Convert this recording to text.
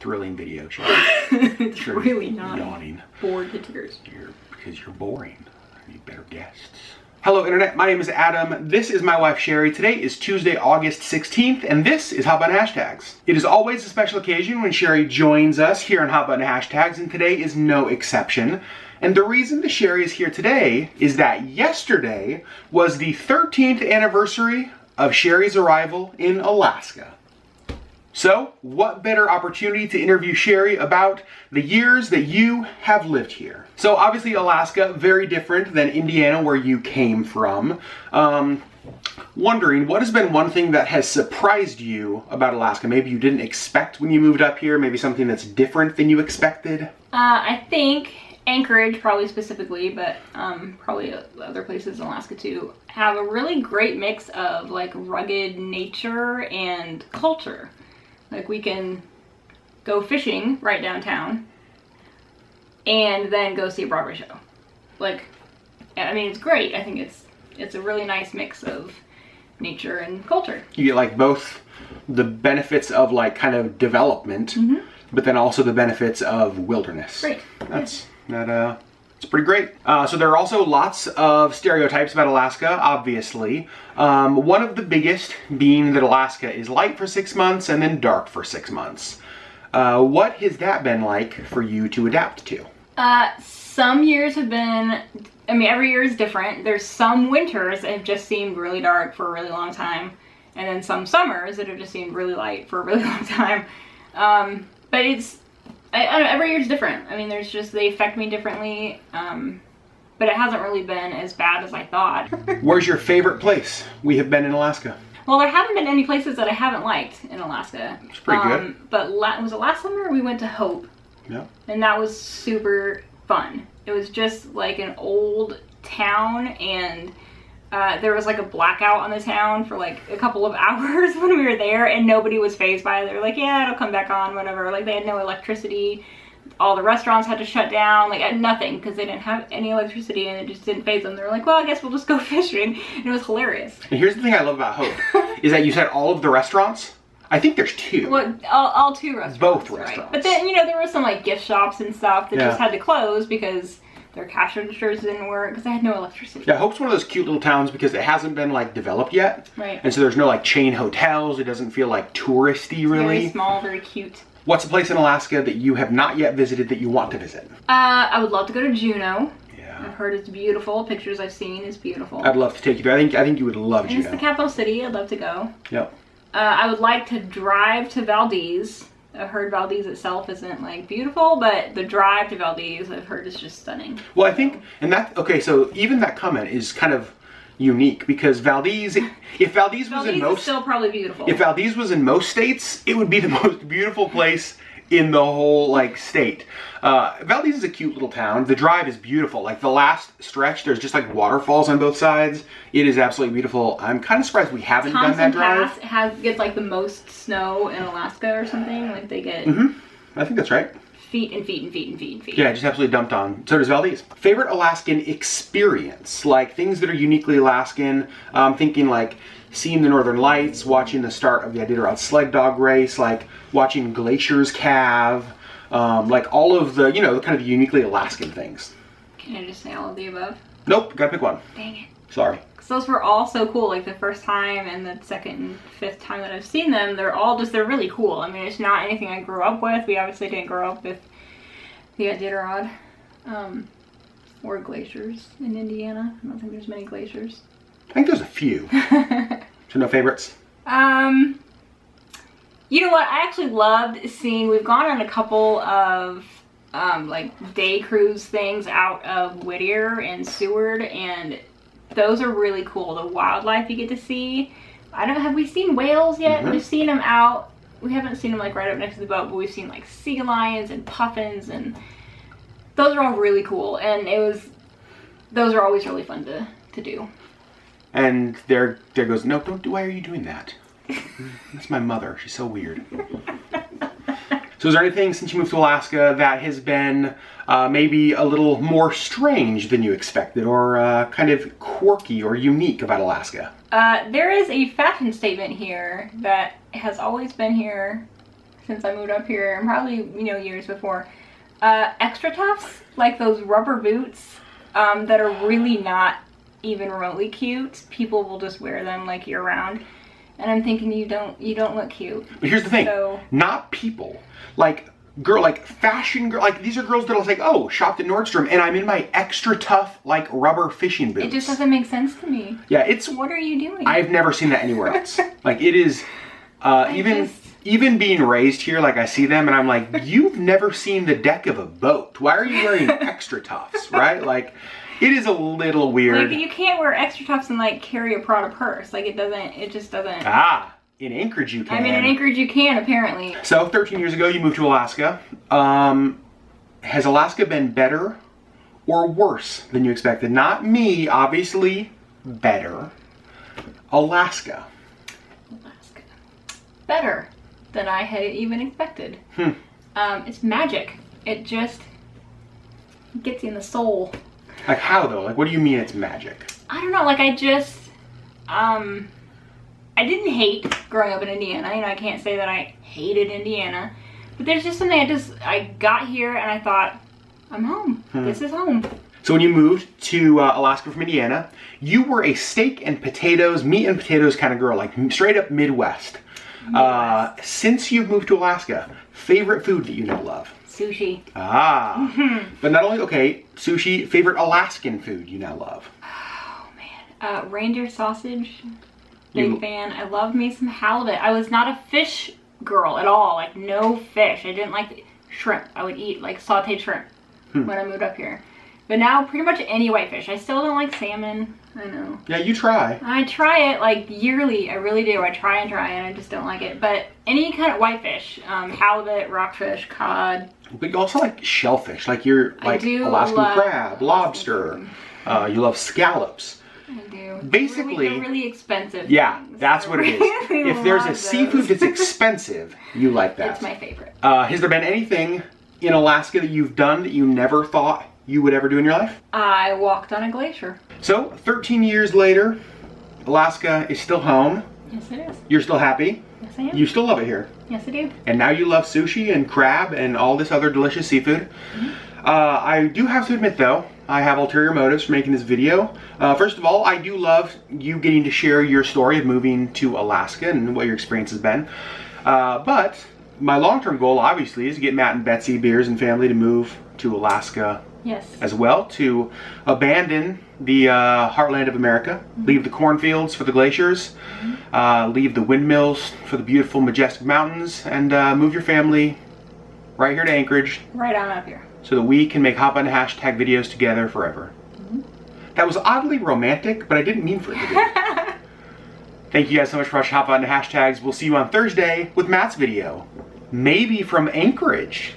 thrilling video, Sherri. It's Sherri's really not. Yawning. Bored to tears. Because you're boring. I need better guests. Hello, Internet. My name is Adam. This is my wife, Sherri. Today is Tuesday, August 16th, and this is Hot Button Hashtags. It is always a special occasion when Sherri joins us here on Hot Button Hashtags, and today is no exception. And the reason that Sherri is here today is that yesterday was the 13th anniversary of Sherri's arrival in Alaska. So, what better opportunity to interview Sherri about the years that you have lived here? So, obviously, Alaska, very different than Indiana, where you came from. Wondering, what has been one thing that has surprised you about Alaska? Maybe you didn't expect when you moved up here, maybe something that's different than you expected? I think Anchorage, probably specifically, but probably other places in Alaska too, have a really great mix of like rugged nature and culture. Like we can go fishing right downtown and then go see a Broadway show. Like, I mean, it's great. I think it's a really nice mix of nature and culture. You get like both the benefits of like kind of development, but then also the benefits of wilderness. Right. It's pretty great. So there are also lots of stereotypes about Alaska, obviously. One of the biggest being that Alaska is light for 6 months and then dark for 6 months. What has that been like for you to adapt to? Some years have been, I mean, every year is different. There's some winters that have just seemed really dark for a really long time, and then some summers that have just seemed really light for a really long time. But it's, I don't know, every year is different. I mean, there's just, they affect me differently, but it hasn't really been as bad as I thought. Where's your favorite place we have been in Alaska? Well, there haven't been any places that I haven't liked in Alaska. It's pretty good. But was it last summer? We went to Hope. Yeah. And that was super fun. It was just like an old town, and there was like a blackout on the town for like a couple of hours when we were there, and nobody was fazed by it. They were like, yeah, it'll come back on, whatever. Like, they had no electricity. All the restaurants had to shut down, like nothing, because they didn't have any electricity, and it just didn't faze them. They were like, well, I guess we'll just go fishing. And it was hilarious. And here's the thing I love about Hope, is that you said all of the restaurants? I think there's two. Well, all two restaurants. Both right? restaurants. But then, you know, there were some like gift shops and stuff that just had to close because their cash registers didn't work because they had no electricity. Yeah, Hope's one of those cute little towns because it hasn't been like developed yet. Right. And so there's no like chain hotels. It doesn't feel like touristy really. Very small, very cute. What's a place in Alaska that you have not yet visited that you want to visit? I would love to go to Juneau. Yeah. I've heard it's beautiful. Pictures I've seen is beautiful. I'd love to take you there. I think you would love Juneau. It's the capital city. I'd love to go. Yep. I would like to drive to Valdez. I've heard Valdez itself isn't like beautiful, but the drive to Valdez I've heard is just stunning. Well, I think, and that, okay, so even that comment is kind of unique because Valdez, if Valdez was in most, is still probably beautiful. If Valdez was in most states, it would be the most beautiful place in the whole like state. Valdez is a cute little town. The drive is beautiful. Like the last stretch, there's just like waterfalls on both sides. It is absolutely beautiful. I'm kind of surprised we haven't done that drive. Pass gets like the most snow in Alaska or something. Like they get. I think that's right. Feet and feet and feet and feet and feet. Yeah, just absolutely dumped on. So does Valdez. Favorite Alaskan experience, like things that are uniquely Alaskan. Thinking like seeing the Northern Lights, watching the start of the Iditarod sled dog race, like watching glaciers calve, like all of the, you know, kind of uniquely Alaskan things. Can I just say all of the above? Nope, gotta pick one. Dang it. Sorry. Because those were all so cool. Like the first time and the second and fifth time that I've seen them, they're really cool. I mean, it's not anything I grew up with. We obviously didn't grow up with the Iditarod or glaciers in Indiana. I don't think there's many glaciers. I think there's a few. So no favorites? You know what? I actually loved seeing, we've gone on a couple of like day cruise things out of Whittier and Seward, and those are really cool. The wildlife you get to see. Have we seen whales yet? We've seen them out. We haven't seen them like right up next to the boat, but we've seen like sea lions and puffins, and those are all really cool. And those are always really fun to do. And there goes, no, don't do, why are you doing that? That's my mother. She's so weird. So is there anything since you moved to Alaska that has been maybe a little more strange than you expected, or kind of quirky or unique about Alaska? There is a fashion statement here that has always been here since I moved up here, and probably, you know, years before. Extra Toughs, like those rubber boots that are really not even remotely cute. People will just wear them like year round. And I'm thinking you don't look cute. But here's the thing, So, not people. Like fashion girl, like these are girls that I was like, oh, shopped at Nordstrom and I'm in my Extra Tough like rubber fishing boots. it just doesn't make sense to me. Yeah, it's, What are you doing? I've never seen that anywhere else. Like it is, even being raised here, like I see them and I'm like, you've never seen the deck of a boat. Why are you wearing Extra Toughs, right? Like, it is a little weird. Like, you can't wear Extra Toughs and like carry a Prada purse. Like, it just doesn't. Ah, in Anchorage you can. I mean, in Anchorage you can, apparently. So 13 years ago you moved to Alaska. Has Alaska been better or worse than you expected? Not me, obviously better. Alaska. Better than I had even expected. It's magic. It just gets you in the soul. Like how though? Like what do you mean it's magic? I don't know, like I just, I didn't hate growing up in Indiana. You know, I can't say that I hated Indiana. But there's just something I got here and I thought, I'm home. This is home. So when you moved to Alaska from Indiana, you were a steak and potatoes, meat and potatoes kind of girl, like straight up Midwest. Since you've moved to Alaska, favorite food that you now love? Sushi. Ah. But not only, okay, sushi, favorite Alaskan food you now love? Oh man. Reindeer sausage. Big fan. I love me some halibut. I was not a fish girl at all. Like no fish. I didn't like shrimp. I would eat like sauteed shrimp when I moved up here. But now pretty much any white fish. I still don't like salmon. I know. Yeah, you try. I try it like yearly. I really do. I try and I just don't like it. But any kind of white fish, halibut, rockfish, cod. But you also like shellfish, like you're like Alaskan crab, lobster. You love scallops. I do. Basically, they're really expensive. Yeah, things. that's what it is. If there's a seafood that's expensive, you like that. It's my favorite. Has there been anything in Alaska that you've done that you never thought you would ever do in your life? I walked on a glacier. So, 13 years later, Alaska is still home. Yes, it is. You're still happy. Yes, I am. You still love it here. Yes, I do. And now you love sushi and crab and all this other delicious seafood. I do have to admit though, I have ulterior motives for making this video. First of all, I do love you getting to share your story of moving to Alaska and what your experience has been. But my long-term goal obviously is to get Matt and Betsy, Beers and family to move to Alaska as well, to abandon the heartland of America, leave the cornfields for the glaciers, leave the windmills for the beautiful, majestic mountains, and move your family right here to Anchorage. Right on up here. So that we can make Hop on Hashtag videos together forever. That was oddly romantic, but I didn't mean for it to be. Thank you guys so much for watching Hop on Hashtags. We'll see you on Thursday with Matt's video. Maybe from Anchorage.